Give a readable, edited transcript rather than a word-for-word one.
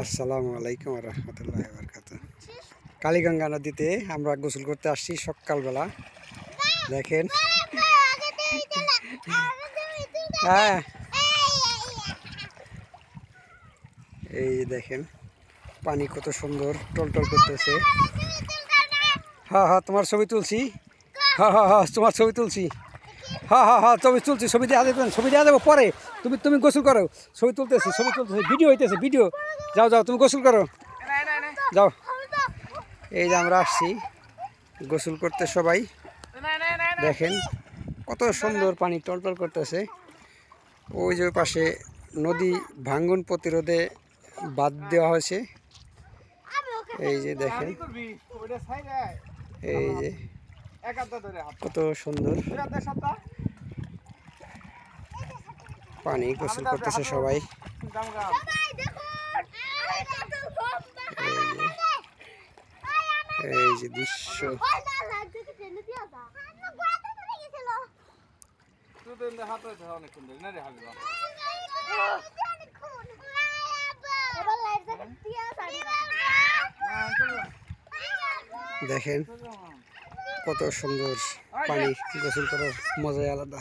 আসসালামু আলাইকুম রহমতুল্লাহ বরকাত। কালীগঙ্গা নদীতে আমরা গোসল করতে আসছি সকালবেলা। দেখেন, হ্যাঁ এই দেখেন পানি কত সুন্দর টলটল করতেছে। হ্যাঁ হ্যাঁ তোমার ছবি তুলছি। হ্যাঁ হ্যাঁ হ্যাঁ তোমার ছবি তুলছি। হ্যাঁ হ্যাঁ হ্যাঁ ছবি তুলছি, ছবি দেওয়া দেবেন, ছবি দেওয়া দেবো পরে। তুমি তুমি গোসল করো, ছবি তুলতেছি, ভিডিও হইতেছে, ভিডিও। যাও যাও তুমি গোসল করো, যাও। এই যে আমরা আসছি গোসল করতে সবাই। দেখেন কত সুন্দর পানি টলটল করতেছে। ওই যে পাশে নদী ভাঙ্গন প্রতিরোধে বাঁধ দেওয়া হয়েছে। এই যে দেখেন, এই যে কত সুন্দর পানি, গোসল করতেছে সবাই। এই যে দৃশ্য, দেখেন কত সুন্দর পানি, গোসল করার মজাই আলাদা।